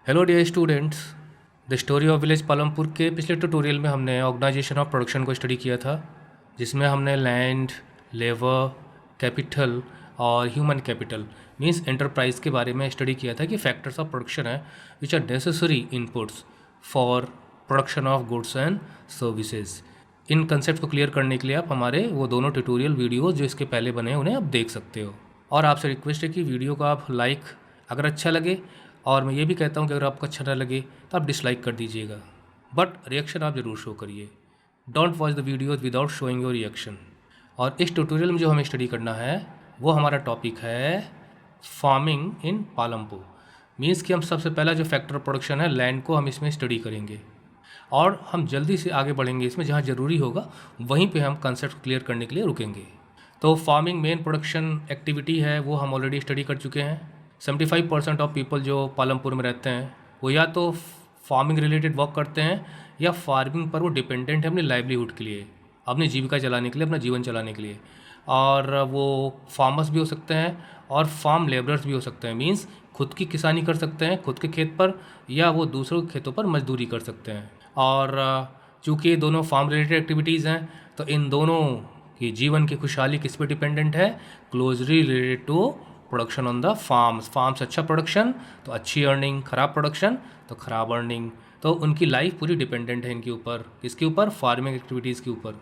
Hello dear students, the story of village Palampur के पिछले tutorial में हमने ऑर्गेनाइजेशन ऑफ प्रोडक्शन को स्टडी किया था, जिसमें हमने लैंड, लेबर, कैपिटल और ह्यूमन कैपिटल मींस एंटरप्राइज के बारे में स्टडी किया था कि फैक्टर्स ऑफ प्रोडक्शन है which are necessary inputs for production of goods and services. इन कंसेप्ट को क्लियर करने के लिए आप हमारे वो दोनों ट्यूटोरियल वीडियोज़ जो इसके पहले बने हैं उन्हें आप देख सकते हो। और आपसे रिक्वेस्ट है कि वीडियो को आप लाइक अगर अच्छा लगे, और मैं ये भी कहता हूँ कि अगर आपको अच्छा ना लगे तो आप डिसलाइक कर दीजिएगा, बट रिएक्शन आप ज़रूर शो करिए। Don't watch the videos without showing your reaction. और इस ट्यूटोरियल में जो हमें स्टडी करना है वो हमारा टॉपिक है फार्मिंग इन पालमपुर। मीन्स कि हम सबसे पहला जो फैक्टर ऑफ प्रोडक्शन है लैंड को हम इसमें स्टडी करेंगे, और हम जल्दी से आगे बढ़ेंगे इसमें, जहाँ ज़रूरी होगा वहीं पे हम कंसेप्ट क्लियर करने के लिए रुकेंगे। तो फार्मिंग मेन प्रोडक्शन एक्टिविटी है वो हम ऑलरेडी स्टडी कर चुके हैं। 75% ऑफ पीपल जो पालमपुर में रहते हैं वो या तो फार्मिंग रिलेटेड वर्क करते हैं या फार्मिंग पर वो डिपेंडेंट है अपनी लाइवलीहुड के लिए, अपनी जीविका चलाने के लिए, अपना जीवन चलाने के लिए। और वो फार्मर्स भी हो सकते हैं और फार्म लेबरर्स भी हो सकते हैं, मींस खुद की किसानी कर सकते हैं खुद के खेत पर, या वो दूसरों के खेतों पर मजदूरी कर सकते हैं। और चूँकि दोनों फार्म रिलेटेड एक्टिविटीज़ हैं तो इन दोनों की जीवन की खुशहाली किस पे डिपेंडेंट है? Closely related to production on the farms अच्छा प्रोडक्शन तो अच्छी अर्निंग, ख़राब प्रोडक्शन तो ख़राब अर्निंग। तो उनकी लाइफ पूरी डिपेंडेंट है इनके ऊपर, किसके ऊपर? फार्मिंग एक्टिविटीज़ के ऊपर।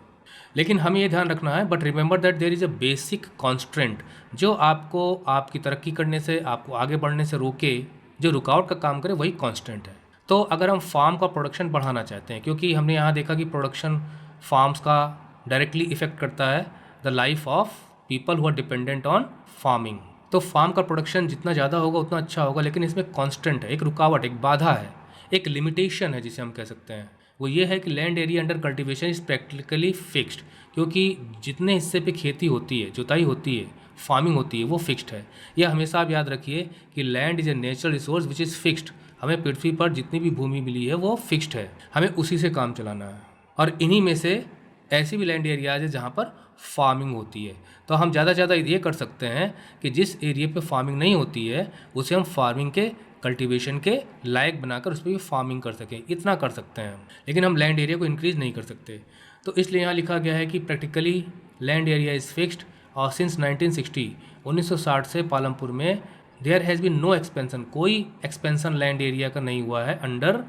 लेकिन हमें ये ध्यान रखना है, but remember that there is a basic constraint जो आपको आपकी तरक्की करने से, आपको आगे बढ़ने से रोके, जो रुकावट का काम करे, वही कॉन्स्टेंट है। तो अगर हम फार्म का प्रोडक्शन बढ़ाना चाहते हैं, क्योंकि हमने यहाँ देखा कि प्रोडक्शन फार्म्स का डायरेक्टली इफेक्ट करता है the life of people who are dependent on farming. तो फार्म का प्रोडक्शन जितना ज़्यादा होगा उतना अच्छा होगा, लेकिन इसमें कांस्टेंट है, एक रुकावट, एक बाधा है, एक लिमिटेशन है जिसे हम कह सकते हैं। वो ये है कि land area under cultivation is practically fixed, क्योंकि जितने हिस्से पे खेती होती है, जुताई होती है, फार्मिंग होती है, वो फिक्स्ड है। यह हमेशा आप याद रखिए कि land is a natural resource which is fixed. हमें पृथ्वी पर जितनी भी भूमि मिली है वो फिक्स्ड है, हमें उसी से काम चलाना है। और इन्हीं में से ऐसी भी लैंड एरियाज है जहाँ पर फार्मिंग होती है। तो हम ज़्यादा से ज़्यादा ये कर सकते हैं कि जिस एरिया पे फार्मिंग नहीं होती है उसे हम फार्मिंग के, कल्टीवेशन के लायक बनाकर उस पर भी फार्मिंग कर सकें, इतना कर सकते हैं। लेकिन हम लैंड एरिया को इंक्रीज़ नहीं कर सकते। तो इसलिए यहाँ लिखा गया है कि practically land area is fixed. और सिंस 1960 से पालमपुर में there has been no expansion, कोई एक्सपेंशन लैंड एरिया का नहीं हुआ है अंडर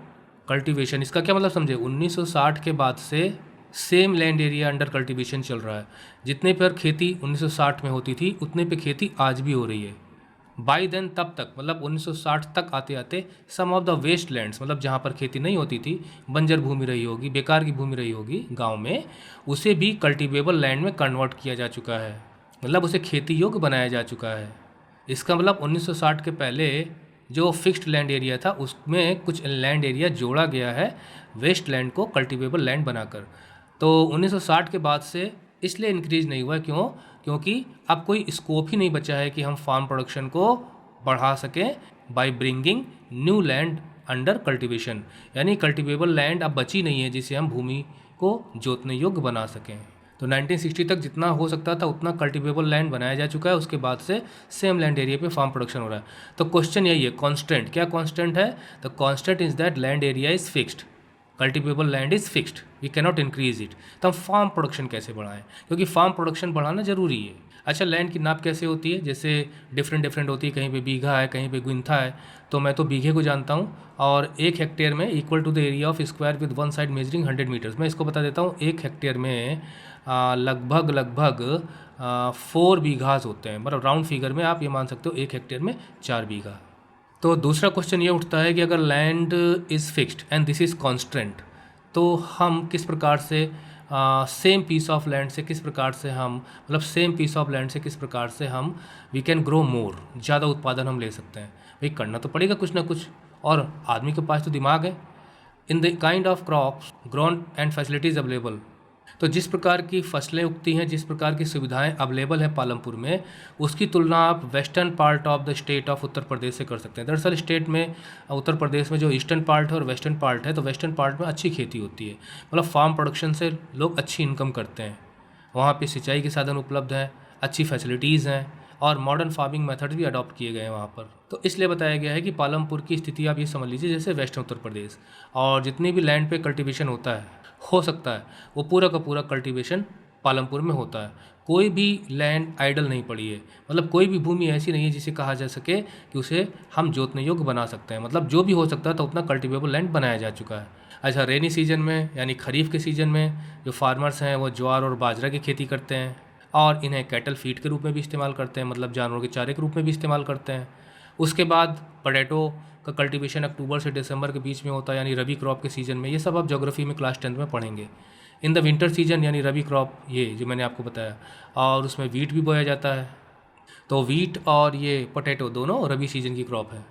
कल्टीवेशन। इसका क्या मतलब समझे? 1960 के बाद से same land area under cultivation चल रहा है। जितने पर खेती 1960 में होती थी उतने पे खेती आज भी हो रही है। बाई देन, तब तक मतलब 1960 तक आते आते सम ऑफ द वेस्ट लैंड्स, मतलब जहाँ पर खेती नहीं होती थी, बंजर भूमि रही होगी, बेकार की भूमि रही होगी गांव में, उसे भी कल्टीवेबल लैंड में कन्वर्ट किया जा चुका है, मतलब उसे खेती योग्य बनाया जा चुका है। इसका मतलब 1960 के पहले जो फिक्स्ड लैंड एरिया था उसमें कुछ लैंड एरिया जोड़ा गया है वेस्ट लैंड को कल्टीवेबल लैंड बनाकर। तो 1960 के बाद से इसलिए इंक्रीज़ नहीं हुआ, क्यों? क्योंकि अब कोई स्कोप ही नहीं बचा है कि हम फार्म प्रोडक्शन को बढ़ा सकें by bringing new land under cultivation. यानी कल्टीवेबल लैंड अब बची नहीं है जिसे हम भूमि को जोतने योग्य बना सकें। तो 1960 तक जितना हो सकता था उतना कल्टीवेबल लैंड बनाया जा चुका है, उसके बाद से सेम लैंड एरिया पे फार्म प्रोडक्शन हो रहा है। तो क्वेश्चन यही है, कांस्टेंट, क्या कांस्टेंट है? The constant is that land area is fixed, cultivable land is fixed, we can not increase it. तो हम फार्म प्रोडक्शन कैसे बढ़ाएं? क्योंकि फार्म प्रोडक्शन बढ़ाना जरूरी है। अच्छा, लैंड की नाप कैसे होती है? जैसे डिफरेंट होती है, कहीं पे बीघा है, कहीं पे गुंथा है। तो मैं तो बीघे को जानता हूँ, और 1 हेक्टेयर में equal to the area of square with one side measuring 100 metres. मैं इसको बता देता हूँ, 1 हेक्टेयर में लगभग 4 बीघास होते हैं, मतलब राउंड फिगर में आप ये मान सकते हो 1 हेक्टेयर में 4 बीघा। तो दूसरा क्वेश्चन ये उठता है कि अगर land is fixed and this is constant, तो हम किस प्रकार से सेम पीस ऑफ लैंड से किस प्रकार से हम, मतलब सेम पीस ऑफ लैंड से किस प्रकार से हम वी कैन ग्रो मोर, ज़्यादा उत्पादन हम ले सकते हैं? भाई करना तो पड़ेगा कुछ ना कुछ, और आदमी के पास तो दिमाग है। In the kind of crops grown and facilities available, तो जिस प्रकार की फसलें उगती हैं, जिस प्रकार की सुविधाएं अवेलेबल है पालमपुर में, उसकी तुलना आप western part of the state of Uttar Pradesh से कर सकते हैं। दरअसल स्टेट में, उत्तर प्रदेश में जो ईस्टर्न पार्ट है और वेस्टर्न पार्ट है, तो वेस्टर्न पार्ट में अच्छी खेती होती है, मतलब फार्म प्रोडक्शन से लोग अच्छी इनकम करते हैं। वहाँ पे सिंचाई के साधन उपलब्ध हैं, अच्छी फैसिलिटीज़ हैं, और मॉडर्न फार्मिंग मेथड भी अडॉप्ट किए गए हैं वहाँ पर। तो इसलिए बताया गया है कि पालमपुर की स्थिति आप ये समझ लीजिए जैसे वेस्टर्न उत्तर प्रदेश, और जितनी भी लैंड पे कल्टीवेशन होता है, हो सकता है वो पूरा का पूरा कल्टीवेशन पालमपुर में होता है। कोई भी लैंड आइडल नहीं पड़ी है, मतलब कोई भी भूमि ऐसी नहीं है जिसे कहा जा सके कि उसे हम जोतने योग्य बना सकते हैं। मतलब जो भी हो सकता है तो उतना कल्टीवेबल लैंड बनाया जा चुका है। अच्छा, रेनी सीजन में यानी खरीफ के सीज़न में जो फार्मर्स हैं वो ज्वार और बाजरा की खेती करते हैं, और इन्हें कैटल फीड के रूप में भी इस्तेमाल करते हैं, मतलब जानवरों के चारे के रूप में भी इस्तेमाल करते हैं। उसके बाद पोटैटो का कल्टीवेशन अक्टूबर से दिसंबर के बीच में होता है, यानी रबी क्रॉप के सीज़न में। ये सब आप ज्योग्राफी में क्लास 10th में पढ़ेंगे। इन द विंटर सीजन यानी रबी क्रॉप, ये जो मैंने आपको बताया, और उसमें वीट भी बोया जाता है। तो वीट और ये पोटैटो दोनों रबी सीजन की क्रॉप है।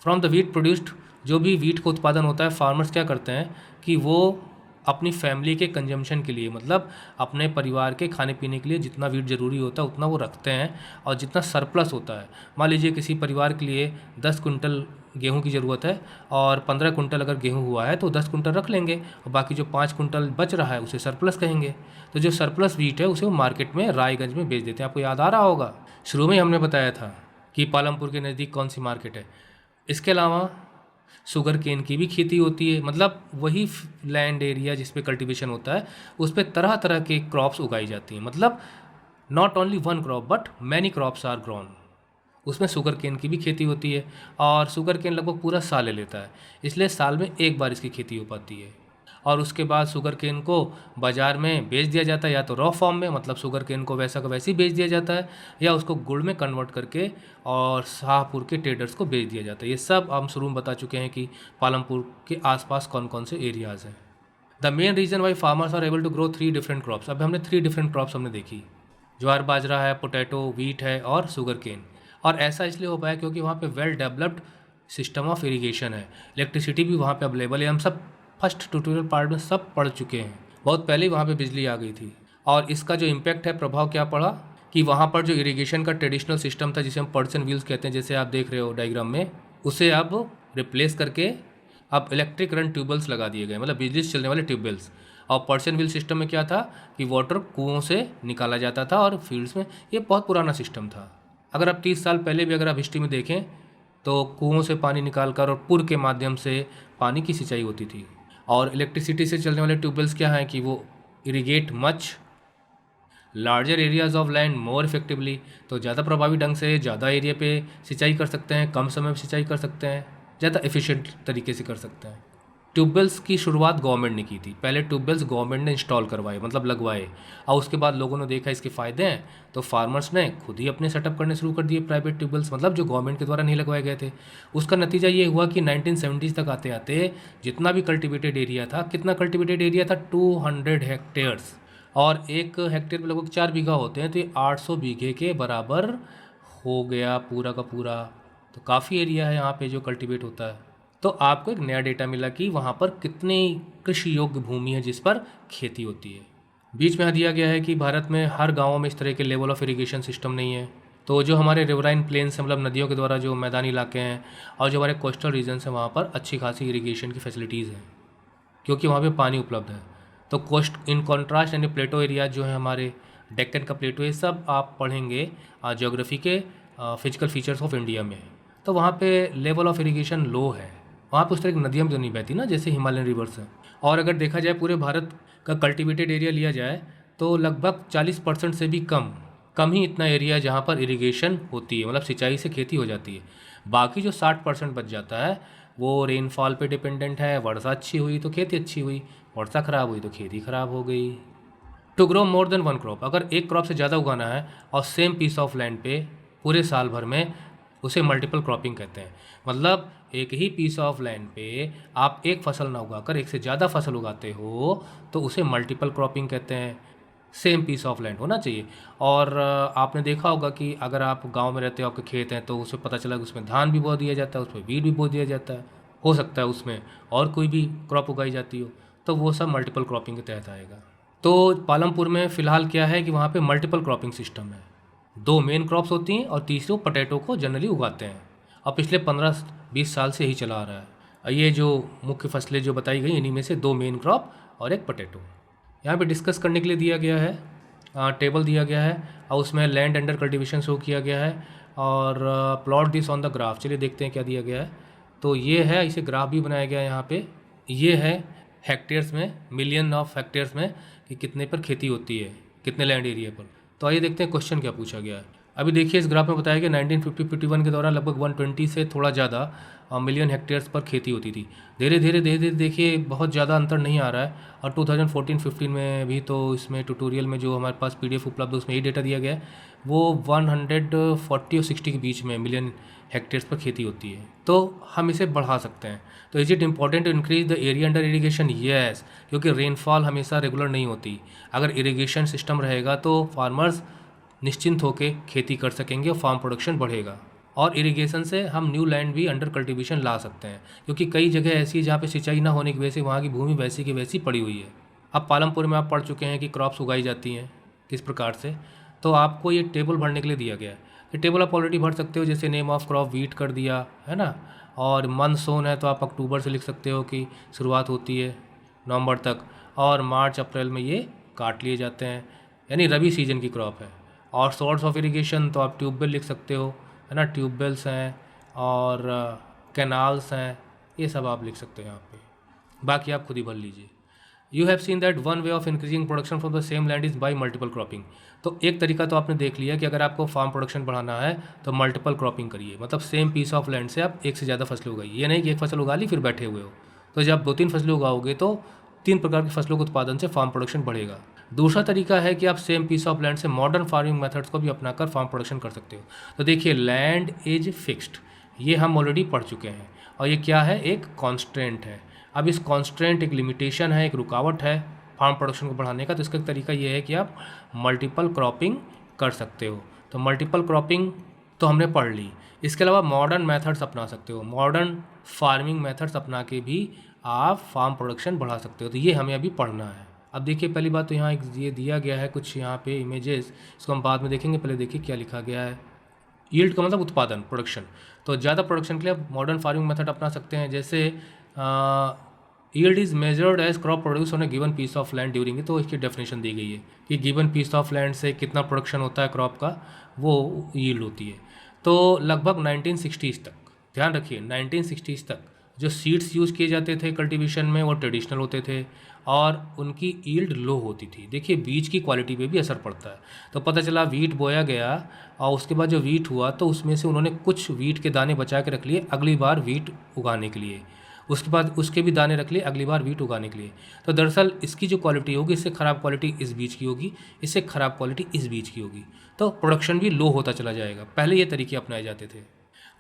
फ्रॉम द वीट प्रोड्यूस्ड, जो भी वीट का उत्पादन होता है, फार्मर्स क्या करते हैं कि वो अपनी फैमिली के कंजम्पशन के लिए, मतलब अपने परिवार के खाने पीने के लिए जितना वीट ज़रूरी होता है उतना वो रखते हैं, और जितना सरप्लस होता है, मान लीजिए किसी परिवार के लिए 10 कुंटल गेहूं की ज़रूरत है और 15 कुंटल अगर गेहूं हुआ है तो 10 कुंटल रख लेंगे, और बाकी जो 5 कुंटल बच रहा है उसे सरप्लस कहेंगे। तो जो सरप्लस वीट है उसे वो मार्केट में रायगंज में बेच देते हैं। आपको याद आ रहा होगा, शुरू में हमने बताया था कि पालमपुर के नज़दीक कौन सी मार्केट है। इसके अलावा शुगर केन की भी खेती होती है, मतलब वही लैंड एरिया जिस पे कल्टीवेशन होता है उस पे तरह तरह के क्रॉप्स उगाई जाती हैं। मतलब not only one crop but many crops are grown. उसमें शुगर केन की भी खेती होती है, और शुगर केन लगभग पूरा साल ले लेता है, इसलिए साल में एक बार इसकी खेती हो पाती है। और उसके बाद शुगर केन को बाज़ार में बेच दिया जाता है, या तो रॉ फॉर्म में, मतलब शुगर केन को वैसा का वैसे ही बेच दिया जाता है, या उसको गुड़ में कन्वर्ट करके और शाहपुर के ट्रेडर्स को बेच दिया जाता है। ये सब हम शुरू में बता चुके हैं कि पालमपुर के आसपास कौन कौन से एरियाज़ हैं। The main reason why farmers are able to grow 3 different crops. अब हमने 3 डिफरेंट क्रॉप्स हमने देखी, ज्वार बाजरा है, पोटैटो, वीट है और शुगर केन। और ऐसा इसलिए हो पाया क्योंकि वहाँ पे well developed system of irrigation है, इलेक्ट्रिसिटी भी वहाँ पे अवेलेबल है। हम सब फर्स्ट ट्यूटोरियल पार्ट में सब पढ़ चुके हैं, बहुत पहले ही वहाँ पे बिजली आ गई थी। और इसका जो इम्पैक्ट है, प्रभाव क्या पड़ा कि वहाँ पर जो इरिगेशन का ट्रेडिशनल सिस्टम था जिसे हम पर्सन व्हील्स कहते हैं, जैसे आप देख रहे हो डायग्राम में, उसे अब रिप्लेस करके अब इलेक्ट्रिक रन ट्यूबवेल्स लगा दिए गए, मतलब बिजली से चलने वाले ट्यूबवेल्स। और पर्सन व्हील सिस्टम में क्या था कि वाटर कुओं से निकाला जाता था और फील्ड्स में, ये बहुत पुराना सिस्टम था। अगर आप 30 साल पहले भी अगर आप हिस्ट्री में देखें तो कुओं से पानी निकाल कर और पुर के माध्यम से पानी की सिंचाई होती थी। और इलेक्ट्रिसिटी से चलने वाले ट्यूबवेल्स क्या हैं कि वो irrigate much larger areas of land more effectively, तो ज़्यादा प्रभावी ढंग से ज़्यादा एरिया पे सिंचाई कर सकते हैं, कम समय में सिंचाई कर सकते हैं, ज़्यादा एफिशिएंट तरीके से कर सकते हैं। ट्यूबवेल्स की शुरुआत गवर्नमेंट ने की थी, पहले ट्यूबवेल्स गवर्नमेंट ने इंस्टॉल करवाए, मतलब लगवाए, और उसके बाद लोगों ने देखा इसके फ़ायदे हैं तो फार्मर्स ने खुद ही अपने सेटअप करने शुरू कर दिए प्राइवेट ट्यूबवेल्स, मतलब जो गवर्नमेंट के द्वारा नहीं लगवाए गए थे। उसका नतीजा ये हुआ कि 1970s तक आते आते जितना भी कल्टिवेटेड एरिया था, कितना कल्टिवेटेड एरिया था, 200 हेक्टेयर्स, और एक हेक्टेयर में लगभग 4 बीघा होते हैं, तो ये 800 बीघे के बराबर हो गया पूरा का पूरा। तो काफ़ी एरिया है यहाँ पे जो कल्टीवेट होता है। तो आपको एक नया डेटा मिला कि वहाँ पर कितनी कृषि योग्य भूमि है जिस पर खेती होती है। बीच में दिया गया है कि भारत में हर गाँव में इस तरह के लेवल ऑफ इरिगेशन सिस्टम नहीं है। तो जो हमारे रिवराइन प्लेन्स हैं, मतलब नदियों के द्वारा जो मैदानी इलाके हैं, और जो हमारे कोस्टल रीजन्स हैं, वहाँ पर अच्छी खासी इरिगेशन की फैसिलिटीज़ हैं क्योंकि वहाँ पे पानी उपलब्ध है। तो कोस्ट इन कॉन्ट्रास्ट यानी प्लेटो एरिया जो है हमारे डेक्कन का प्लेटो, ये सब आप पढ़ेंगे ज्योग्राफी के फिजिकल फीचर्स ऑफ इंडिया में। तो वहाँ पे लेवल ऑफ इरिगेशन लो है, वहाँ पे उस तरह की नदियाँ तो नहीं बहती ना जैसे हिमालयन रिवर्स हैं। और अगर देखा जाए पूरे भारत का कल्टिवेटेड एरिया लिया जाए तो लगभग 40% से भी कम ही इतना एरिया है जहाँ पर इरिगेशन होती है, मतलब सिंचाई से खेती हो जाती है। बाकी जो 60% बच जाता है वो रेनफॉल पे डिपेंडेंट है। वर्षा अच्छी हुई तो खेती अच्छी हुई, वर्षा ख़राब हुई तो खेती ख़राब हो गई। To grow more than one crop, अगर एक क्रॉप से ज़्यादा उगाना है और सेम पीस ऑफ लैंड पे पूरे साल भर में, उसे मल्टीपल क्रॉपिंग कहते हैं। मतलब एक ही पीस ऑफ लैंड पे आप एक फसल ना उगाकर एक से ज़्यादा फसल उगाते हो तो उसे मल्टीपल क्रॉपिंग कहते हैं। सेम पीस ऑफ लैंड होना चाहिए। और आपने देखा होगा कि अगर आप गांव में रहते हो, आपके खेत हैं, तो उसे पता चला कि उसमें धान भी बो दिया जाता है, उसमें वीट भी बो दिया जाता है, हो सकता है उसमें और कोई भी क्रॉप उगाई जाती हो, तो वो सब मल्टीपल क्रॉपिंग के तहत आएगा। तो पालमपुर में फ़िलहाल क्या है कि वहाँ पे मल्टीपल क्रॉपिंग सिस्टम है। 2 मेन क्रॉप्स होती हैं और तीसरे पोटैटो को जनरली उगाते हैं, और पिछले 15-20 साल से यही चला आ रहा है। ये जो मुख्य फसलें जो बताई गई इन्हीं में से 2 मेन क्रॉप और एक पोटैटो यहाँ पे डिस्कस करने के लिए दिया गया है, टेबल दिया गया है, और उसमें लैंड अंडर कल्टीवेशन शो किया गया है। और plot this on the graph, चलिए देखते हैं क्या दिया गया है। तो ये है, इसे ग्राफ भी बनाया गया है यहाँ पे। ये है हेक्टेयर्स में, मिलियन ऑफ हेक्टेयर्स में कि कितने पर खेती होती है, कितने लैंड एरिया पर। तो आइए देखते हैं क्वेश्चन क्या पूछा गया है। अभी देखिए इस ग्राफ में बताया गया 1950-51 के दौरान लगभग 120 से थोड़ा ज़्यादा मिलियन हेक्टेयर्स पर खेती होती थी। धीरे धीरे देखिए बहुत ज़्यादा अंतर नहीं आ रहा है। और 2014-15 में भी, तो इसमें ट्यूटोरियल में जो हमारे पास PDF उपलब्ध है उसमें ये डेटा दिया गया है, वो 140 और 60 के बीच में मिलियन हेक्टेयर्स पर खेती होती है। तो हम इसे बढ़ा सकते हैं। तो is it important to increase the area under irrigation? Yes, क्योंकि रेनफॉल हमेशा रेगुलर नहीं होती। अगर इरीगेशन सिस्टम रहेगा तो फार्मर्स निश्चिंत होकर खेती कर सकेंगे और फार्म प्रोडक्शन बढ़ेगा। और इरिगेशन से हम न्यू लैंड भी अंडर कल्टीवेशन ला सकते हैं, क्योंकि कई जगह ऐसी है जहाँ पे सिंचाई ना होने की वजह से वहाँ की भूमि वैसी की वैसी पड़ी हुई है। अब पालमपुर में आप पढ़ चुके हैं कि क्रॉप्स उगाई जाती हैं किस प्रकार से। तो आपको ये टेबल भरने के लिए दिया गया है। ये टेबल आप ऑलरेडी भर सकते हो, जैसे नेम ऑफ क्रॉप वीट कर दिया है ना। और मंथ सोन है तो आप अक्टूबर से लिख सकते हो कि शुरुआत होती है नवंबर तक, और मार्च अप्रैल में ये काट लिए जाते हैं, यानी रबी सीजन की क्रॉप है। और सोर्स ऑफ इरिगेशन तो आप ट्यूबवेल लिख सकते हो, है ना, ट्यूबवेल्स हैं और कैनाल्स हैं, ये सब आप लिख सकते हो यहाँ पे। बाकी आप खुद ही भर लीजिए। You have seen that one way of increasing production from the same land is by multiple cropping. तो एक तरीका तो आपने देख लिया कि अगर आपको फार्म प्रोडक्शन बढ़ाना है तो मल्टीपल क्रॉपिंग करिए, मतलब सेम पीस ऑफ लैंड से आप एक से ज़्यादा फसलें उगाइए। ये नहीं कि एक फसल उगा ली फिर बैठे हुए हो। तो जब 2-3 फसलें उगाओगे तो 3 प्रकार की फसलों के उत्पादन से फार्म प्रोडक्शन बढ़ेगा। दूसरा तरीका है कि आप सेम पीस ऑफ लैंड से मॉडर्न फार्मिंग मेथड्स को भी अपनाकर फार्म प्रोडक्शन कर सकते हो। तो देखिए लैंड इज फिक्स्ड, ये हम ऑलरेडी पढ़ चुके हैं। और ये क्या है? एक कॉन्स्ट्रेंट है। अब इस कॉन्स्ट्रेंट एक लिमिटेशन है, एक रुकावट है फार्म प्रोडक्शन को बढ़ाने का। तो इसका तरीका ये है कि आप मल्टीपल क्रॉपिंग कर सकते हो। तो मल्टीपल क्रॉपिंग तो हमने पढ़ ली। इसके अलावा मॉडर्न मेथड्स अपना सकते हो, मॉडर्न फार्मिंग मेथड्स अपना के भी आप फार्म प्रोडक्शन बढ़ा सकते हो। तो ये हमें अभी पढ़ना है। अब देखिए पहली बात तो यहाँ एक ये दिया गया है कुछ यहाँ पे इमेजेस, इसको हम बाद में देखेंगे। पहले देखिए क्या लिखा गया है। यील्ड का मतलब उत्पादन, प्रोडक्शन। तो ज़्यादा प्रोडक्शन के लिए आप मॉडर्न फार्मिंग मेथड अपना सकते हैं, जैसे yield is measured as crop produce on a given piece of land during. तो इसकी डेफिनेशन दी गई है कि गिवन पीस ऑफ लैंड से कितना प्रोडक्शन होता है क्रॉप का, वो यील्ड होती है। तो लगभग 1960s तक, ध्यान रखिए 1960s तक जो सीड्स यूज़ किए जाते थे कल्टीवेशन में वो ट्रेडिशनल होते थे और उनकी यील्ड लो होती थी। देखिए बीज की क्वालिटी पे भी असर पड़ता है। तो पता चला वीट बोया गया और उसके बाद जो वीट हुआ तो उसमें से उन्होंने कुछ वीट के दाने बचा के रख लिए अगली बार वीट उगाने के लिए, उसके बाद उसके भी दाने रख लिए अगली बार वीट उगाने के लिए। तो दरअसल इसकी जो क्वालिटी होगी, इससे ख़राब क्वालिटी इस बीज की होगी, इससे ख़राब क्वालिटी इस बीज की होगी, तो प्रोडक्शन भी लो होता चला जाएगा। पहले ये तरीके अपनाए जाते थे।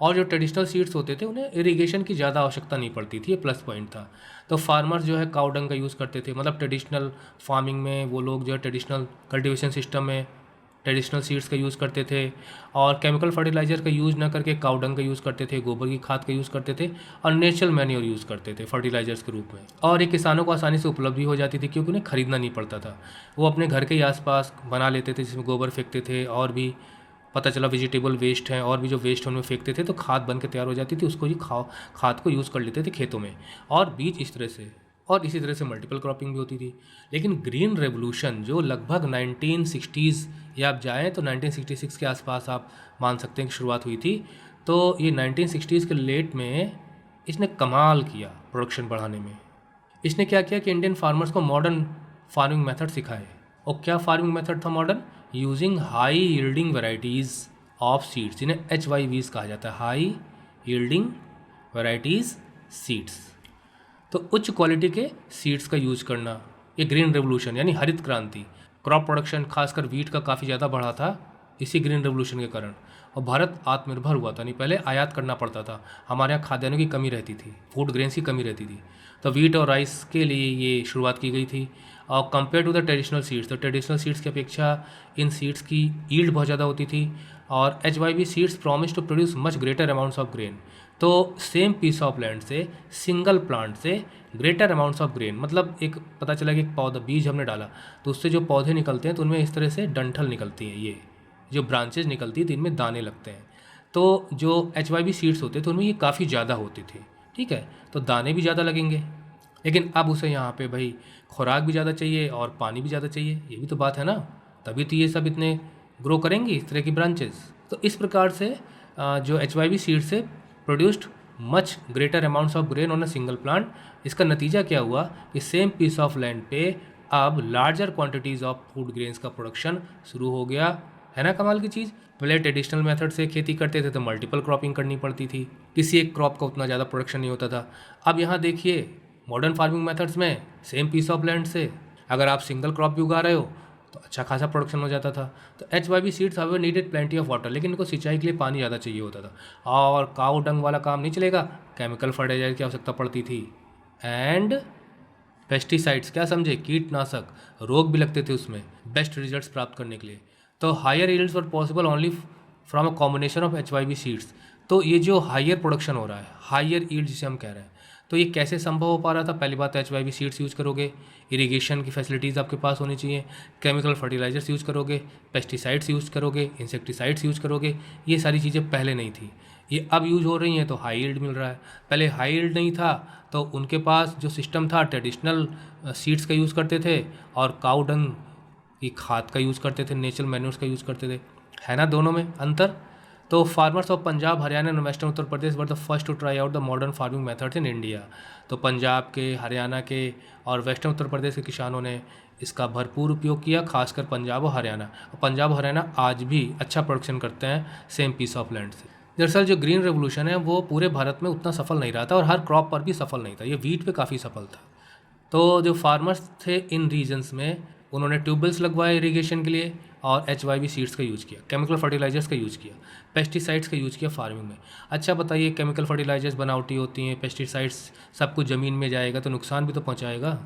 और जो ट्रेडिशनल सीड्स होते थे उन्हें इरिगेशन की ज़्यादा आवश्यकता नहीं पड़ती थी, ये प्लस पॉइंट था। तो फार्मर्स जो है काऊ डंग का यूज़ करते थे, मतलब ट्रेडिशनल फार्मिंग में वो लोग जो है ट्रेडिशनल कल्टीवेशन सिस्टम में ट्रेडिशनल सीड्स का यूज़ करते थे और केमिकल फर्टिलाइज़र का यूज़ ना करके काऊ डंग का यूज़ करते थे, गोबर की खाद का यूज़ करते थे और नेचुरल मैन्योर यूज़ करते थे फर्टिलाइजर्स के रूप में। और ये किसानों को आसानी से उपलब्ध भी हो जाती थी क्योंकि उन्हें खरीदना नहीं पड़ता था, वो अपने घर के ही आसपास बना लेते थे, जिसमें गोबर फेंकते थे और भी पता चला वेजिटेबल वेस्ट हैं और भी जो वेस्ट उनमें फेंकते थे तो खाद बन के तैयार हो जाती थी, उसको ही खाद को यूज़ कर लेते थे खेतों में। और बीज इस तरह से और इसी तरह से मल्टीपल क्रॉपिंग भी होती थी। लेकिन ग्रीन रेवोल्यूशन जो लगभग 1960s या आप जाएँ तो 1966 के आसपास आप मान सकते हैं कि शुरुआत हुई थी। तो ये 1960s के लेट में इसने कमाल किया प्रोडक्शन बढ़ाने में। इसने क्या किया कि इंडियन फार्मर्स को मॉडर्न फार्मिंग मेथड सिखाए। और क्या फार्मिंग मेथड था modern? Using high yielding varieties of seeds, जिन्हें HYVs कहा जाता है, हाई यील्डिंग वेराइटीज़ सीड्स। तो उच्च क्वालिटी के सीड्स का यूज़ करना, ये ग्रीन रेवोल्यूशन यानी हरित क्रांति। क्रॉप प्रोडक्शन खासकर वीट का काफ़ी ज़्यादा बढ़ा था इसी ग्रीन रेवोल्यूशन के कारण। और भारत आत्मनिर्भर हुआ था, नहीं पहले आयात करना पड़ता था, हमारे यहाँ खाद्यान्नों की कमी रहती थी, फूड ग्रेन्स की कमी रहती थी। तो वीट और राइस के लिए ये शुरुआत की गई थी। और compare to the traditional seeds, तो ट्रेडिशनल सीड्स की अपेक्षा इन सीड्स की यील्ड बहुत ज़्यादा होती थी। और HYV seeds promise to produce much greater amounts of grain. तो सेम पीस ऑफ लैंड से सिंगल प्लांट से ग्रेटर अमाउंट्स ऑफ ग्रेन, मतलब एक पता चला कि एक पौधा बीज हमने डाला तो उससे जो पौधे निकलते हैं तो उनमें इस तरह से डंठल निकलती हैं, ये जो ब्रांचेज निकलती है तो इनमें दाने लगते हैं। तो जो HYV सीड्स होते थे उनमें ये काफ़ी ज़्यादा होते थे, ठीक है, तो दाने भी ज़्यादा लगेंगे। लेकिन अब उसे यहाँ पे भाई खुराक भी ज़्यादा चाहिए और पानी भी ज़्यादा चाहिए, ये भी तो बात है ना, तभी तो ये सब इतने ग्रो करेंगी इस तरह की ब्रांचेस। तो इस प्रकार से जो HYV सीड से produced much greater amounts of grain on a single plant. इसका नतीजा क्या हुआ कि सेम पीस ऑफ लैंड पे अब larger quantities of food grains का प्रोडक्शन शुरू हो गया। है ना कमाल की चीज़। पहले ट्रेडिशनल मेथड से खेती करते थे तो मल्टीपल क्रॉपिंग करनी पड़ती थी, किसी एक क्रॉप का उतना ज़्यादा प्रोडक्शन नहीं होता था। अब यहाँ देखिए मॉडर्न फार्मिंग मेथड्स में सेम पीस ऑफ लैंड से अगर आप सिंगल क्रॉप भी उगा रहे हो तो अच्छा खासा प्रोडक्शन हो जाता था। तो HYV सीड्स हवे नीडेड प्लेंटी ऑफ वाटर, लेकिन इनको सिंचाई के लिए पानी ज़्यादा चाहिए होता था और काऊ डंग वाला काम नहीं चलेगा, केमिकल फर्टिलाइजर की आवश्यकता पड़ती थी। एंड पेस्टिसाइड्स, क्या समझे, कीटनाशक, रोग भी लगते थे उसमें बेस्ट रिजल्ट्स प्राप्त करने के लिए। तो higher yields were possible only from a combination of HYV seeds. तो ये जो हायर प्रोडक्शन हो रहा है, हायर यील्ड जिसे हम कह रहे हैं, तो ये कैसे संभव हो पा रहा था? पहली बात HYV सीड्स यूज़ करोगे, इरिगेशन की फैसिलिटीज़ आपके पास होनी चाहिए, केमिकल फर्टिलाइजर्स यूज़ करोगे, पेस्टिसाइड्स यूज़ करोगे, इंसेक्टिसाइड्स यूज़ करोगे, ये सारी चीज़ें पहले नहीं थी, ये अब यूज़ हो रही हैं तो हाई यील्ड मिल रहा है। पहले हाई यील्ड नहीं था तो उनके पास जो सिस्टम था ट्रेडिशनल सीड्स का यूज़ करते थे और काऊ डंग की खाद का यूज़ करते थे, नेचुरल मैन्योर्स का यूज़ करते थे। है ना दोनों में अंतर। तो farmers of Punjab, Haryana and western Uttar Pradesh were the first to try out the modern farming methods in India. तो पंजाब के, हरियाणा के और वेस्टर्न उत्तर प्रदेश के किसानों ने इसका भरपूर उपयोग किया, खासकर पंजाब और हरियाणा। पंजाब हरियाणा आज भी अच्छा प्रोडक्शन करते हैं सेम पीस ऑफ लैंड से। दरअसल जो ग्रीन रेवोल्यूशन है वो पूरे भारत में उतना सफल नहीं रहा था और हर क्रॉप पर भी सफल नहीं था, ये वीट पे काफ़ी सफल था। तो जो फार्मर्स थे इन रीजन्स में उन्होंने ट्यूबवेल्स लगवाए इरिगेशन के लिए और HYV सीड्स का यूज़ किया, केमिकल फर्टिलाइजर्स का यूज़ किया, पेस्टिसाइड्स का यूज़ किया फार्मिंग में। अच्छा बताइए, केमिकल फर्टिलाइजर्स बनावटी होती हैं, पेस्टिसाइड्स सब कुछ ज़मीन में जाएगा तो नुकसान भी तो पहुँचाएगा।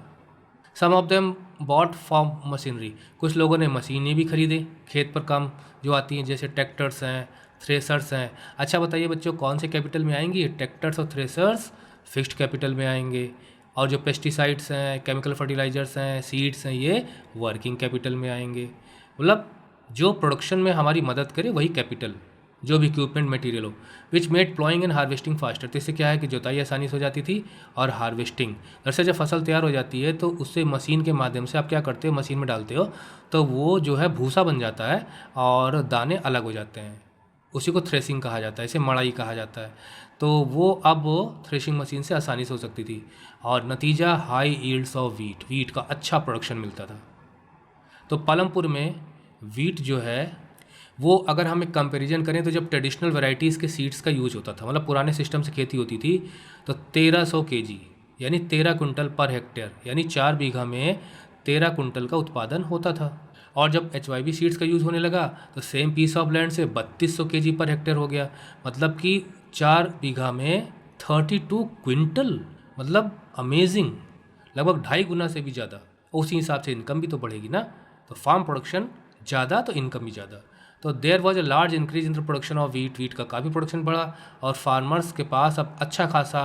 Some of them bought farm machinery, कुछ लोगों ने मशीनें भी खरीदे खेत पर काम जो आती हैं, जैसे ट्रैक्टर्स हैं, थ्रेसर्स हैं। अच्छा बताइए बच्चों, कौन से कैपिटल में आएंगी? ट्रैक्टर्स और थ्रेसर्स फिक्स्ड कैपिटल में आएंगे, और जो पेस्टिसाइड्स हैं, केमिकल फर्टिलाइजर्स हैं, सीड्स हैं, ये वर्किंग कैपिटल में आएंगे। मतलब जो प्रोडक्शन में हमारी मदद करे वही कैपिटल, जो भी इक्विपमेंट मटेरियल हो। Which made ploughing and harvesting faster, तो इससे क्या है कि जुताई आसानी से हो जाती थी और हार्वेस्टिंग, दरअसल जब फसल तैयार हो जाती है तो उससे मशीन के माध्यम से आप क्या करते हो, मशीन में डालते हो तो वो जो है भूसा बन जाता है और दाने अलग हो जाते हैं, उसी को थ्रेसिंग कहा जाता है, इसे मड़ाई कहा जाता है। तो वो अब थ्रेशिंग मशीन से आसानी से हो सकती थी और नतीजा हाई यील्ड्स ऑफ वीट का अच्छा प्रोडक्शन मिलता था। तो पालमपुर में वीट जो है वो अगर हम एक कंपैरिजन करें तो जब ट्रेडिशनल वैरायटीज़ के सीड्स का यूज होता था, मतलब पुराने सिस्टम से खेती होती थी, तो 1300 kg यानी 13 कुंटल पर हेक्टेयर, यानी 4 बीघा में 13 कुंटल का उत्पादन होता था। और जब HYV सीड्स का यूज़ होने लगा तो सेम पीस ऑफ लैंड से 3200 kg पर हेक्टेयर हो गया, मतलब कि 4 बीघा में 32 क्विंटल, मतलब अमेजिंग, लगभग 2.5 गुना से भी ज़्यादा। उसी हिसाब से इनकम भी तो बढ़ेगी ना, तो फार्म प्रोडक्शन ज़्यादा तो इनकम भी ज़्यादा। तो there was a large increase in the production of wheat का काफ़ी प्रोडक्शन बढ़ा और फार्मर्स के पास अब अच्छा खासा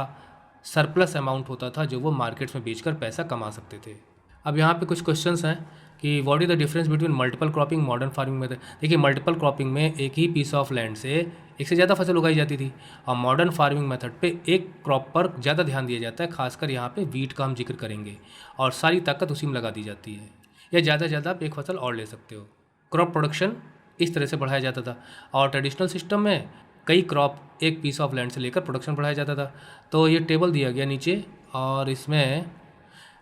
सरप्लस अमाउंट होता था जो वो मार्केट्स में बेचकर पैसा कमा सकते थे। अब यहाँ पे कुछ क्वेश्चंस हैं कि what is the difference between multiple cropping modern farming method. देखिए मल्टीपल क्रॉपिंग में एक ही पीस ऑफ लैंड से एक से ज़्यादा फसल उगाई जाती थी और मॉडर्न फार्मिंग मेथड पे एक क्रॉप पर ज़्यादा ध्यान दिया जाता है, खासकर यहाँ पे वीट का हम जिक्र करेंगे और सारी ताकत उसी में लगा दी जाती है, या ज़्यादा से ज़्यादा आप एक फसल और ले सकते हो। क्रॉप प्रोडक्शन इस तरह से बढ़ाया जाता था और ट्रेडिशनल सिस्टम में कई क्रॉप एक पीस ऑफ लैंड से लेकर प्रोडक्शन बढ़ाया जाता था। तो ये टेबल दिया गया नीचे और इसमें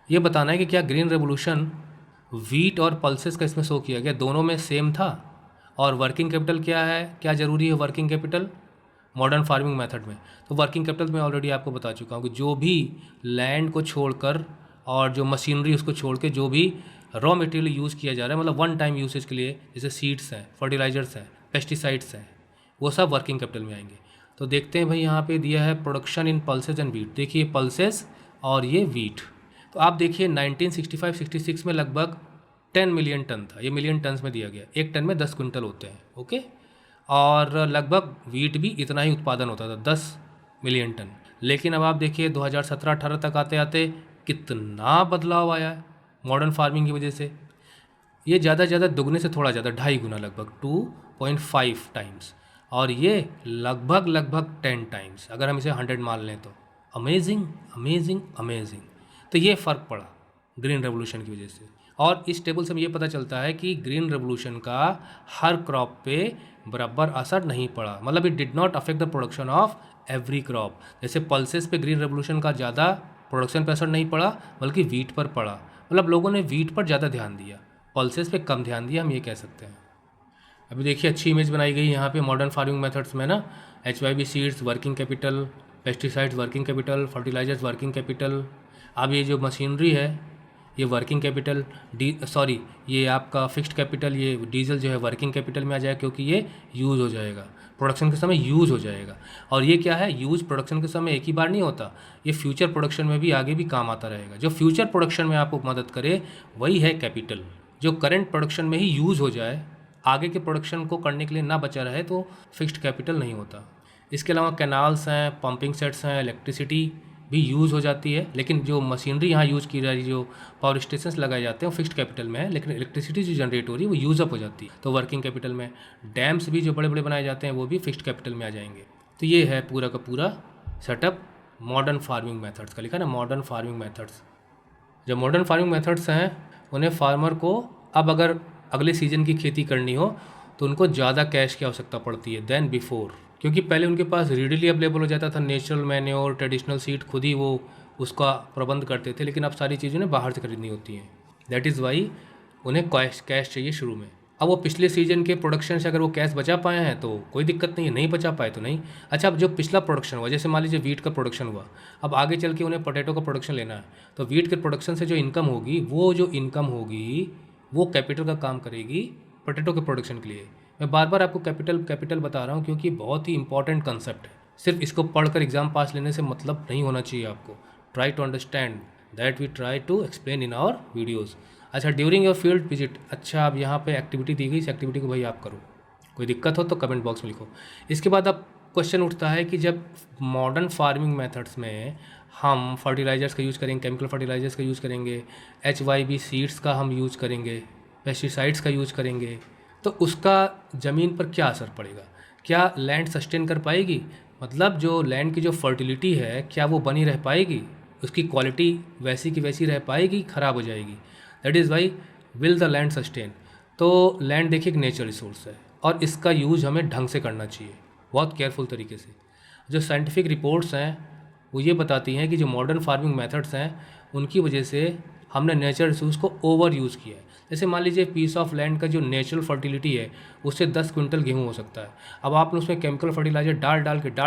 ये बताना है कि क्या ग्रीन रेवोल्यूशन वीट और पल्सेस का इसमें शो किया गया, दोनों में सेम था, और वर्किंग कैपिटल क्या है, क्या ज़रूरी है working capital modern farming method में। तो वर्किंग कैपिटल मैं ऑलरेडी आपको बता चुका हूँ कि जो भी लैंड को छोड़कर और जो मशीनरी उसको छोड़ के जो भी रॉ मटेरियल यूज़ किया जा रहा है, मतलब वन टाइम यूसेज के लिए, जैसे सीड्स हैं, फर्टिलाइजर्स हैं, पेस्टिसाइड्स हैं, वो सब वर्किंग कैपिटल में आएंगे। तो देखते हैं भाई, यहाँ पे दिया है production in pulses and wheat. देखिए पल्सेस और ये वीट, तो आप देखिए 1965-66 में लगभग 10 मिलियन टन था, ये मिलियन टन्स में दिया गया, एक टन में 10 क्विंटल होते हैं, ओके। और लगभग वीट भी इतना ही उत्पादन होता था, 10 मिलियन टन। लेकिन अब आप देखिए 2017-18 तक आते आते कितना बदलाव आया है मॉडर्न फार्मिंग की वजह से। ये ज़्यादा से ज़्यादा दुगने से थोड़ा ज़्यादा 2.5 गुना, लगभग 2.5 टाइम्स, और ये लगभग 10 टाइम्स अगर हम इसे 100 मान लें तो। Amazing amazing amazing. तो ये फ़र्क पड़ा ग्रीन रेवोल्यूशन की वजह से। और इस टेबल से हमें ये पता चलता है कि ग्रीन रेवोल्यूशन का हर क्रॉप पे बराबर असर नहीं पड़ा, मतलब it did not affect the production of every crop. जैसे पल्सेस पे ग्रीन रेवोल्यूशन का ज़्यादा प्रोडक्शन पे असर नहीं पड़ा, बल्कि वीट पर पड़ा, मतलब लोगों ने वीट पर ज़्यादा ध्यान दिया, पल्सेस पे कम ध्यान दिया, हम ये कह सकते हैं। अभी देखिए अच्छी इमेज बनाई गई यहाँ पे मॉडर्न फार्मिंग मेथड्स में ना, HYB seeds working capital, pesticides working capital, fertilisers working capital. अब ये जो मशीनरी है ये वर्किंग कैपिटल ये आपका फिक्स्ड कैपिटल, ये डीजल जो है वर्किंग कैपिटल में आ जाएगा, क्योंकि ये यूज़ हो जाएगा प्रोडक्शन के समय, यूज़ हो जाएगा। और ये क्या है, यूज़ प्रोडक्शन के समय एक ही बार नहीं होता, ये फ्यूचर प्रोडक्शन में भी आगे भी काम आता रहेगा। जो फ्यूचर प्रोडक्शन में आपको मदद करे वही है कैपिटल। जो करंट प्रोडक्शन में ही यूज़ हो जाए, आगे के प्रोडक्शन को करने के लिए ना बचा रहे, तो फिक्स्ड कैपिटल नहीं होता। इसके अलावा कैनाल्स हैं, पंपिंग सेट्स हैं, इलेक्ट्रिसिटी भी यूज़ हो जाती है, लेकिन जो मशीनरी यहाँ यूज़ की जा रही, जो पावर स्टेशंस लगाए जाते हैं वो फिक्स्ड कैपिटल में है, लेकिन इलेक्ट्रिसिटी जो जनरेट हो रही है वो यूज़ अप हो जाती है, तो वर्किंग कैपिटल में। डैम्स भी जो बड़े बड़े बनाए जाते हैं वो भी फिक्स्ड कैपिटल में आ जाएंगे। तो ये है पूरा का पूरा सेटअप मॉडर्न फार्मिंग मेथड्स का, लिखा ना मॉडर्न फार्मिंग मेथड्स। जो मॉडर्न फार्मिंग मेथड्स हैं उन्हें फार्मर को अब अगर अगले सीजन की खेती करनी हो तो उनको ज़्यादा कैश की आवश्यकता पड़ती है देन बिफोर, क्योंकि पहले उनके पास रीडीली अवेलेबल हो जाता था नेचुरल मैन्योर, ट्रेडिशनल सीड, खुद ही वो उसका प्रबंध करते थे, लेकिन अब सारी चीज़ें उन्हें बाहर से खरीदनी होती हैं। दैट इज़ वाई उन्हें कैश चाहिए शुरू में। अब वो पिछले सीजन के प्रोडक्शन से अगर वो कैश बचा पाए हैं तो कोई दिक्कत नहीं है, नहीं बचा पाए तो नहीं। अच्छा, अब जो पिछला प्रोडक्शन हुआ, जैसे मान लीजिए वीट का प्रोडक्शन हुआ, अब आगे चल के उन्हें पोटैटो का प्रोडक्शन लेना है, तो वीट के प्रोडक्शन से जो इनकम होगी, वो जो इनकम होगी वो कैपिटल का काम करेगी पोटैटो के प्रोडक्शन के लिए। मैं बार बार आपको कैपिटल बता रहा हूँ क्योंकि बहुत ही इंपॉर्टेंट कंसेप्ट है। सिर्फ इसको पढ़कर एग्जाम पास लेने से मतलब नहीं होना चाहिए आपको। Try to understand that we try to explain in our videos. अच्छा, ड्यूरिंग योर फील्ड विजिट, अच्छा अब यहाँ पे एक्टिविटी दी गई, इस एक्टिविटी को भाई आप करो, कोई दिक्कत हो तो कमेंट बॉक्स में लिखो। इसके बाद अब क्वेश्चन उठता है कि जब मॉडर्न फार्मिंग मेथड्स में हम फर्टिलाइजर्स का यूज़ करेंगे, केमिकल फर्टिलाइजर्स का यूज़ करेंगे, HYB सीड्स का हम यूज़ करेंगे, पेस्टिसाइड्स का यूज़ करेंगे, तो उसका ज़मीन पर क्या असर पड़ेगा? क्या लैंड सस्टेन कर पाएगी? मतलब जो लैंड की जो फर्टिलिटी है क्या वो बनी रह पाएगी? उसकी क्वालिटी वैसी की वैसी रह पाएगी, ख़राब हो जाएगी? That is why will the land sustain. तो लैंड देखिए एक नेचुरल रिसोर्स है और इसका यूज़ हमें ढंग से करना चाहिए, बहुत केयरफुल तरीके से। जो साइंटिफिक रिपोर्ट्स हैं वो ये बताती हैं कि जो मॉडर्न फार्मिंग मेथड्स हैं उनकी वजह से हमने नेचुरल रिसोर्स को ओवर यूज़ किया है। जैसे मान लीजिए पीस ऑफ लैंड का जो नेचुरल फर्टिलिटी है उससे 10 क्विंटल गेहूँ हो सकता है। अब आपने उसमें केमिकल फर्टिलाइजर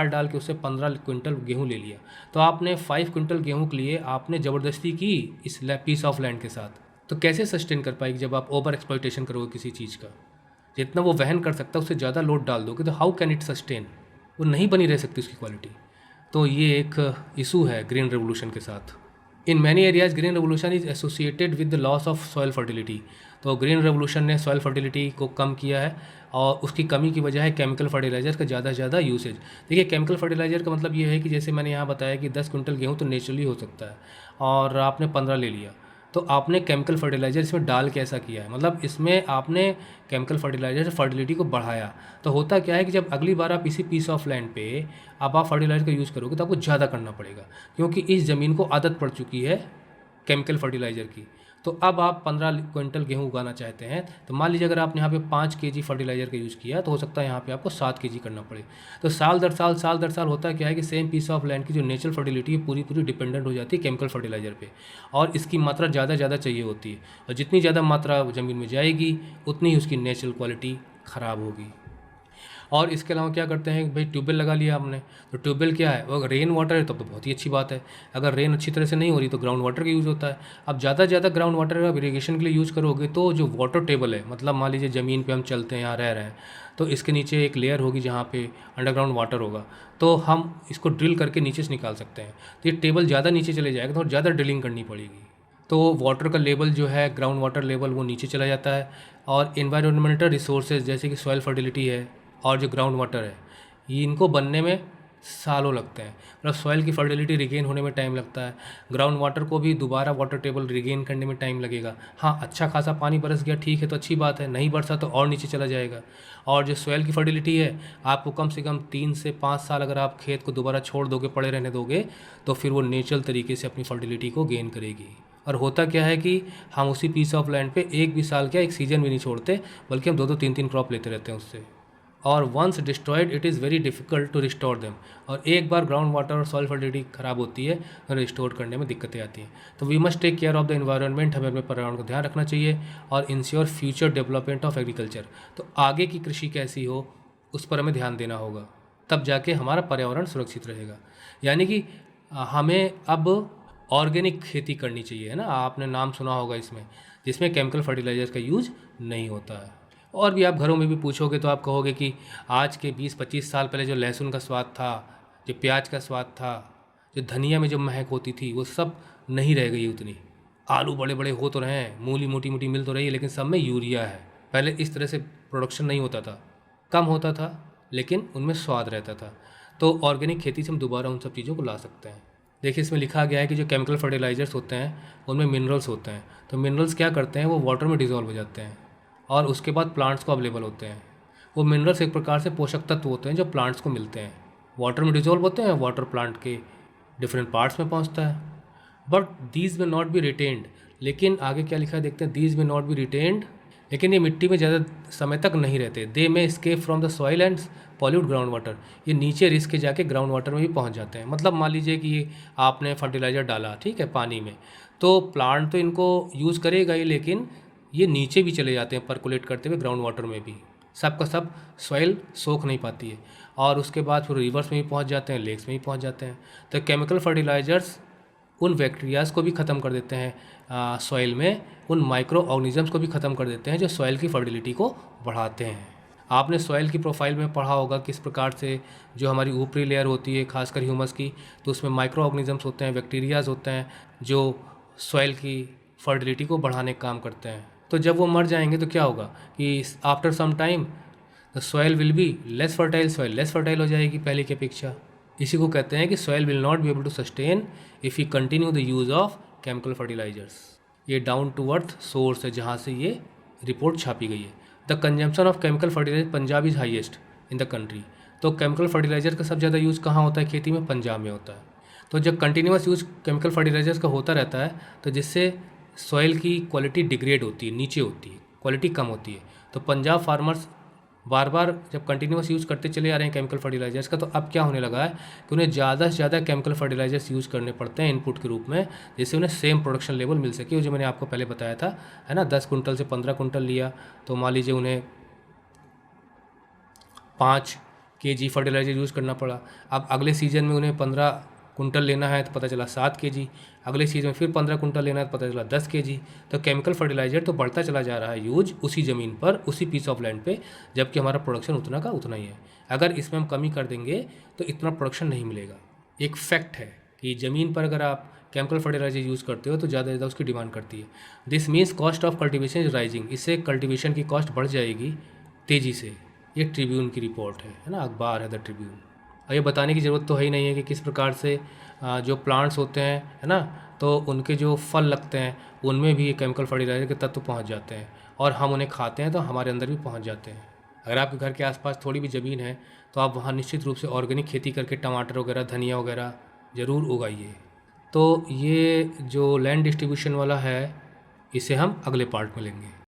डाल के उससे 15 क्विंटल गेहूँ ले लिया, तो आपने 5 क्विंटल गेहूँ के लिए आपने ज़बरदस्ती की इस पीस ऑफ लैंड के साथ। तो कैसे सस्टेन कर पाएगी जब आप ओवर एक्सप्लॉइटेशन करोगे किसी चीज़ का? जितना वो वहन कर सकता है उससे ज़्यादा लोड डाल दोगे तो हाउ कैन इट सस्टेन? वो नहीं बनी रह सकती उसकी क्वालिटी। तो ये एक इशू है ग्रीन रेवोल्यूशन के साथ। In many areas green revolution is associated with the loss of soil fertility. तो ग्रीन रेवोल्यूशन ने सॉइल फर्टिलिटी को कम किया है और उसकी कमी की वजह है केमिकल फर्टिलाइजर का ज़्यादा से ज़्यादा यूसेज। देखिए केमिकल फर्टिलाइजर का मतलब ये है कि जैसे मैंने यहाँ बताया कि 10 क्विंटल गेहूँ तो नेचुरली हो सकता है और आपने 15 ले लिया, तो आपने केमिकल फर्टिलाइज़र इसमें डाल के ऐसा किया है, मतलब इसमें आपने केमिकल फर्टिलाइज़र से फर्टिलिटी को बढ़ाया। तो होता क्या है कि जब अगली बार आप इसी पीस ऑफ लैंड पे अब आप फर्टिलाइज़र का यूज़ करोगे तो आपको ज़्यादा करना पड़ेगा, क्योंकि इस ज़मीन को आदत पड़ चुकी है केमिकल फर्टिलाइज़र की। तो अब आप 15 क्विंटल गेहूँ उगाना चाहते हैं, तो मान लीजिए अगर आपने यहाँ पे 5 kg फर्टिलाइज़र का यूज़ किया तो हो सकता है यहाँ पे आपको 7 kg करना पड़े। तो साल दर साल होता क्या है कि सेम पीस ऑफ लैंड की जो नेचुरल फर्टिलिटी है पूरी डिपेंडेंट हो जाती है केमिकल फर्टिलाइज़र पे, और इसकी मात्रा ज़्यादा चाहिए होती है, और जितनी ज़्यादा मात्रा ज़मीन में जाएगी उतनी ही उसकी नेचुरल क्वालिटी ख़राब होगी। और इसके अलावा क्या करते हैं भाई, ट्यूबवेल लगा लिया हमने, तो ट्यूबवेल क्या है, वो अगर रेन वाटर है तब तो बहुत ही अच्छी बात है, अगर रेन अच्छी तरह से नहीं हो रही तो ग्राउंड वाटर का यूज़ होता है। अब ज़्यादा ग्राउंड वाटर आप इरीगेशन के लिए यूज़ करोगे तो जो वाटर टेबल है, मतलब मान लीजिए ज़मीन पे हम चलते हैं, यहाँ रह रहे हैं, तो इसके नीचे एक लेयर होगी जहाँ पे अंडरग्राउंड वाटर होगा, तो हम इसको ड्रिल करके नीचे से निकाल सकते हैं। तो ये टेबल ज़्यादा नीचे चले जाएगा तो ज़्यादा ड्रिलिंग करनी पड़ेगी, तो वाटर का लेवल जो है ग्राउंड वाटर लेवल वो नीचे चला जाता है। और इन्वायरमेंटल रिसोर्सेज जैसे कि सॉइल फर्टिलिटी है और जो ग्राउंड वाटर है, ये इनको बनने में सालों लगते हैं। मतलब सॉइल की फर्टिलिटी रिगेन होने में टाइम लगता है, ग्राउंड वाटर को भी दोबारा वाटर टेबल रिगेन करने में टाइम लगेगा। हाँ, अच्छा खासा पानी बरस गया ठीक है तो अच्छी बात है, नहीं बरसा तो और नीचे चला जाएगा। और जो सॉइल की फर्टिलिटी है, आपको कम से कम 3 से 5 साल अगर आप खेत को दोबारा छोड़ दोगे, पड़े रहने दोगे, तो फिर वो नेचुरल तरीके से अपनी फर्टिलिटी को गेन करेगी। और होता क्या है कि हम उसी पीस ऑफ लैंड पे एक भी साल क्या, एक सीजन भी नहीं छोड़ते, बल्कि हम 2-2 3-3 क्रॉप लेते रहते हैं उससे। और once destroyed it is very difficult to restore them. और एक बार ग्राउंड वाटर और सॉइल फर्टिलिटी ख़राब होती है तो रिस्टोर करने में दिक्कतें आती हैं। तो we must take care of the environment, हमें अपने पर्यावरण का ध्यान रखना चाहिए और ensure future development of agriculture. तो आगे की कृषि कैसी हो उस पर हमें ध्यान देना होगा, तब जाके हमारा पर्यावरण सुरक्षित रहेगा। यानी कि हमें अब ऑर्गेनिक खेती करनी चाहिए, है ना। आपने नाम सुना होगा इसमें, जिसमें केमिकल फर्टिलाइजर्स का यूज नहीं होता है। और भी आप घरों में भी पूछोगे तो आप कहोगे कि आज के 20-25 साल पहले जो लहसुन का स्वाद था, जो प्याज का स्वाद था, जो धनिया में जो महक होती थी, वो सब नहीं रह गई उतनी। आलू बड़े बड़े हो तो रहे हैं, मूली मोटी मोटी मिल तो रही है, लेकिन सब में यूरिया है। पहले इस तरह से प्रोडक्शन नहीं होता था, कम होता था, लेकिन उनमें स्वाद रहता था। तो ऑर्गेनिक खेती से हम दोबारा उन सब चीज़ों को ला सकते हैं। देखिए, इसमें लिखा गया है कि जो केमिकल फर्टिलाइजर्स होते हैं उनमें मिनरल्स होते हैं। तो मिनरल्स क्या करते हैं, वो वाटर में डिज़ोल्व हो जाते हैं और उसके बाद प्लांट्स को अवेलेबल होते हैं। वो मिनरल्स एक प्रकार से पोषक तत्व होते हैं जो प्लांट्स को मिलते हैं, वाटर में डिज़ोल्व होते हैं, वाटर प्लांट के डिफरेंट पार्ट्स में पहुंचता है। बट दीज में नॉट बी रिटेन्ड। लेकिन आगे क्या लिखा है देखते हैं, दीज में नॉट बी रिटेन्ड, लेकिन ये मिट्टी में ज़्यादा समय तक नहीं रहते। They may escape from the soil and pollute ground water. ये नीचे रिस्क के जाके ग्राउंड वाटर में भी पहुंच जाते हैं। मतलब मान लीजिए कि ये आपने फर्टिलाइज़र डाला, ठीक है, पानी में, तो प्लांट तो इनको यूज़ करेगा ही, लेकिन ये नीचे भी चले जाते हैं परकुलेट करते हुए ग्राउंड वाटर में भी। सब का सब सॉइल सोख नहीं पाती है और उसके बाद फिर रिवर्स में भी पहुंच जाते हैं, लेक्स में भी पहुंच जाते हैं। तो केमिकल फर्टिलाइजर्स उन बैक्टीरियाज को भी ख़त्म कर देते हैं सॉइल में, उन माइक्रो ऑर्गेनिजम्स को भी ख़त्म कर देते हैं जो सॉइल की फर्टिलिटी को बढ़ाते हैं। आपने सॉइल की प्रोफाइल में पढ़ा होगा किस प्रकार से जो हमारी ऊपरी लेयर होती है, खासकर ह्यूमस की, तो उसमें माइक्रो ऑर्गेनिजम्स होते हैं, बैक्टीरियाज होते हैं जो सॉइल की फर्टिलिटी को बढ़ाने का काम करते हैं। तो जब वो मर जाएंगे तो क्या होगा कि after some time the soil will be less fertile, soil less fertile हो जाएगी पहले की अपेक्षा। इसी को कहते हैं कि soil will not be able to sustain if you continue the use of chemical fertilizers. ये डाउन टू अर्थ सोर्स है जहाँ से ये रिपोर्ट छापी गई है। The consumption of chemical fertilizer Punjab is highest in the country. तो केमिकल फर्टिलाइजर का सबसे ज़्यादा यूज़ कहाँ होता है खेती में? पंजाब में होता है। तो जब कंटिन्यूस यूज़ केमिकल फर्टिलाइजर्स का होता रहता है तो जिससे सॉइल की क्वालिटी डिग्रेड होती है, नीचे होती है, क्वालिटी कम होती है। तो पंजाब फार्मर्स बार बार जब कंटिन्यूस यूज़ करते चले आ रहे हैं केमिकल फर्टिलाइजर्स का, तो अब क्या होने लगा है कि उन्हें ज़्यादा से ज़्यादा केमिकल फर्टिलाइजर्स यूज़ करने पड़ते हैं इनपुट के रूप में, जिससे उन्हें सेम प्रोडक्शन लेवल मिल सके। जो मैंने आपको पहले बताया था, है ना, 10 कुंटल से 15 कुंटल लिया तो मान लीजिए उन्हें 5 kg फर्टिलाइजर यूज़ करना पड़ा। अब अगले सीजन में उन्हें 15 कुंटल लेना है तो पता चला 7 kg, अगले सीजन में फिर 15 कुंटल लेना है तो पता चला 10 kg। तो केमिकल फर्टिलाइजर तो बढ़ता चला जा रहा है यूज उसी ज़मीन पर, उसी पीस ऑफ लैंड पे, जबकि हमारा प्रोडक्शन उतना का उतना ही है। अगर इसमें हम कमी कर देंगे तो इतना प्रोडक्शन नहीं मिलेगा। एक फैक्ट है कि ज़मीन पर अगर आप केमिकल फर्टिलाइजर यूज़ करते हो तो ज़्यादा ज़्यादा उसकी डिमांड करती है। This means cost of cultivation is rising. इससे कल्टिवेशन की कॉस्ट बढ़ जाएगी तेज़ी से। ये ट्रिब्यून की रिपोर्ट है ना, अखबार है द ट्रिब्यून। और ये बताने की ज़रूरत तो है ही नहीं है कि किस प्रकार से जो प्लांट्स होते हैं, है ना, तो उनके जो फल लगते हैं उनमें भी ये केमिकल फर्टिलाइजर के तत्व पहुंच जाते हैं और हम उन्हें खाते हैं तो हमारे अंदर भी पहुंच जाते हैं। अगर आपके घर के आसपास थोड़ी भी ज़मीन है तो आप वहाँ निश्चित रूप से ऑर्गेनिक खेती करके टमाटर वगैरह, धनिया वगैरह ज़रूर उगाइए। तो ये जो लैंड डिस्ट्रीब्यूशन वाला है इसे हम अगले पार्ट में लेंगे।